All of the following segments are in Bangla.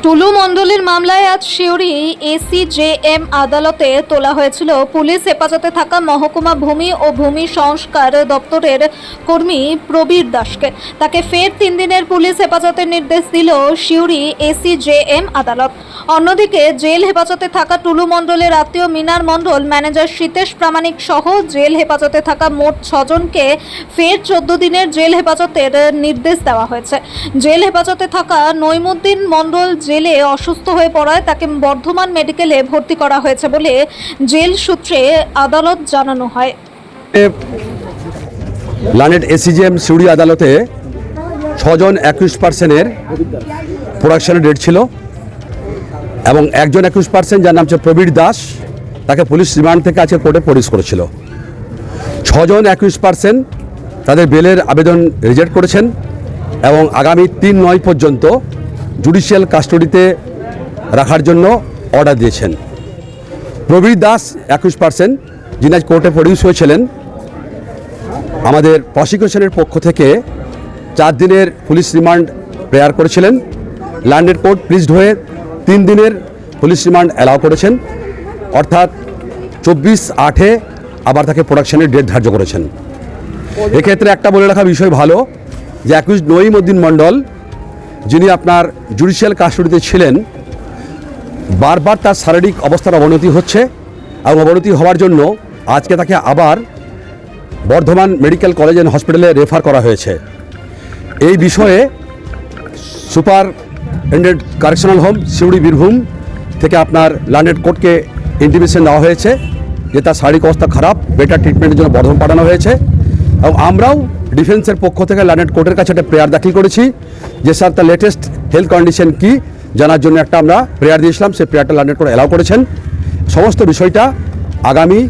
টুলু মণ্ডলের মামলায় আজ সিউড়ি এসিজেএম আদালতে তোলা হয়েছিল পুলিশ হেফাজতে থাকা মহকুমা ভূমি ও ভূমি সংস্কার দপ্তরের কর্মী প্রবীর দাসকে। তাকে ফের 3 দিনের পুলিশ হেফাজতের নির্দেশ দিল সিউড়ি এসিজেএম আদালত। অন্যদিকে জেল হেফাজতে থাকা টুলু মণ্ডলের আত্মীয় মিনার মণ্ডল, ম্যানেজার সীতেশ প্রামাণিক সহ জেল হেফাজতে থাকা মোট 6 জনকে ফের 14 দিনের জেল হেফাজতের নির্দেশ দেওয়া হয়েছে। জেল হেফাজতে থাকা নইমুদ্দিন মণ্ডল জেলে অসুস্থ হয়ে পড়ায় তাকে বর্ধমান মেডিকেলে ভর্তি করা হয়েছে বলে জেল সূত্রে আদালত জানানো হয়। লানেট এসিজিএম সিউড়ি আদালতে 6 জন 21% প্রোডাকশনের ডেট ছিল এবং একজন 21% যার নাম হচ্ছে প্রবীর দাস, তাকে পুলিশ রিমান্ড থেকে আজকে কোর্টে প্রডিউস করেছিল। 6 জন 21% তাদের বেলের আবেদন রিজেক্ট করেছেন এবং আগামী 3/9 পর্যন্ত জুডিশিয়াল কাস্টডিতে রাখার জন্য অর্ডার দিয়েছেন। প্রবীর দাস 21%, যিনি আজ কোর্টে প্রডিউস হয়েছিলেন, আমাদের প্রসিকিউশনের পক্ষ থেকে 4 দিনের পুলিশ রিমান্ড প্রেয়ার করেছিলেন। ল্যান্ডেড কোর্ট প্লিজড হয়ে 3 দিনের পুলিশ রিমান্ড অ্যালাউ করেছেন, অর্থাৎ 24/8-এ আবার তাকে প্রোডাকশনের ডেট ধার্য করেছেন। এক্ষেত্রে একটা বলে রাখা বিষয় ভালো যে নইমুদ্দিন মণ্ডল, যিনি আপনার জুডিশিয়াল কাস্টডিতে ছিলেন, বারবার তার শারীরিক অবস্থার অবনতি হচ্ছে এবং অবনতি হওয়ার জন্য আজকে তাকে আবার বর্ধমান মেডিকেল কলেজ অ্যান্ড হসপিটালে রেফার করা হয়েছে। এই বিষয়ে superintendent correctional home Suri Birbhum থেকে আপনার ল্যান্ডেড কোর্টকে ইন্টিমেশন দেওয়া হয়েছে যে তার শারীরিক অবস্থা খারাপ, বেটার ট্রিটমেন্টের জন্য বর্ধমান পাঠানো হয়েছে। এবং আমরাও ডিফেন্সের পক্ষ থেকে ল্যান্ডেড কোর্টের কাছে একটা প্রেয়ার দাখিল করেছি যে স্যার তার লেটেস্ট হেলথ কন্ডিশন কী জানার জন্য একটা আমরা প্রেয়ার দিয়েছিলাম। সেই প্রেয়ারটা ল্যান্ডেড কোর্ট অ্যালাউ করেছেন। সমস্ত বিষয়টা আগামী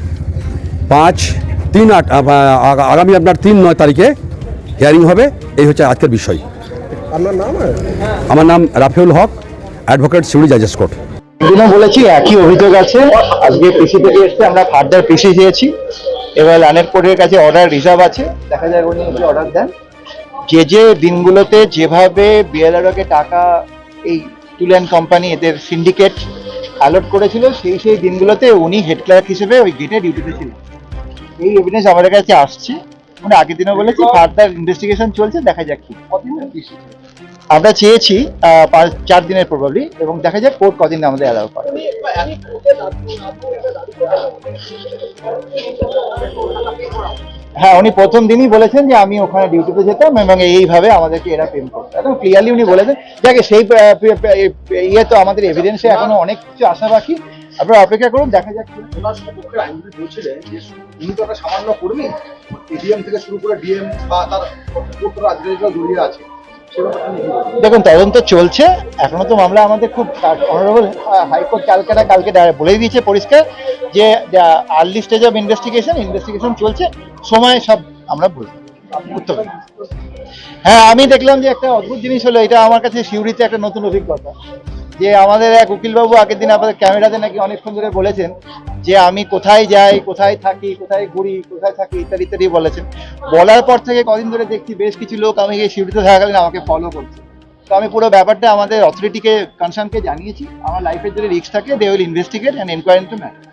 আপনার 3/9 তারিখে হিয়ারিং হবে। এই হচ্ছে আজকের বিষয়। আমার নাম রাফিউল হক, অ্যাডভোকেট সিউড়ি জাজেস কোর্ট। দিনও বলেছি একই অভিযোগ আছে। আজকে পিসি থেকে এসছে, আমরা ফার্দার পিসি চেয়েছি। এবার ল্যান্ডেড কোর্টের কাছে অর্ডার রিজার্ভ আছে, দেখা যায় উনি এসে অর্ডার দেন। যে দিনগুলোতে যেভাবে বিএলআরওকে টাকা এই টুল কোম্পানি এদের সিন্ডিকেট অ্যালট করেছিল, সেই দিনগুলোতে উনি হেড ক্লার্ক হিসেবে ওই গেটে ডিউটিতে ছিলেন। এই এভিডেন্স আমাদের কাছে আসছে। আমরা আগের দিনও বলেছি ফার্দার ইনভেস্টিগেশন চলছে, দেখা যাক কি। আমরা চেয়েছি 4 দিনের প্রবাবলি, এবং দেখা যাক কোর্ট কদিন আমাদের অ্যালাউ করে। হ্যাঁ, উনি প্রথম দিনই বলেছেন যে আমি ওখানে ডিউটিতে যেতাম এবং এইভাবে আমাদেরকে এরা পেম করতো। একদম ক্লিয়ারলি উনি বলেছেন। দেখে সেই ইয়ে তো আমাদের এভিডেন্সে এখনো অনেক কিছু আশা বাকি। আপনারা অপেক্ষা করুন, দেখা যাক। উনি তো একটা সামান্য কর্মী, এডিএম থেকে শুরু করে ডিএম বা তার জড়িয়ে আছে। দেখুন, তদন্ত চলছে, এখনো তো মামলা আমাদের খুব অনারেবল হাইকোর্ট কালকে বলে দিয়েছে পরিষ্কার যে আর্লি স্টেজ অফ ইনভেস্টিগেশন চলছে, সময় সব আমরা বলবো। হ্যাঁ, আমি দেখলাম যে একটা অদ্ভুত জিনিস হলো, এটা আমার কাছে সিউড়িতে একটা নতুন অভিজ্ঞতা। যে আমাদের এক উকিলবাবু আগের দিন আপনাদের ক্যামেরাতে নাকি অনেকক্ষণ ধরে বলেছেন যে আমি কোথায় যাই, কোথায় থাকি, কোথায় ঘুরি, কোথায় থাকি ইত্যাদি ইত্যাদি বলেছেন। বলার পর থেকে কদিন ধরে দেখছি বেশ কিছু লোক আমি এই সিউড়িতে থাকাকালীন আমাকে ফলো করছে। তো আমি পুরো ব্যাপারটা আমাদের অথরিটিকে, কনসার্নকে জানিয়েছি। আমার লাইফের যদি রিস্ক থাকে, they will investigate and enquiry into matter.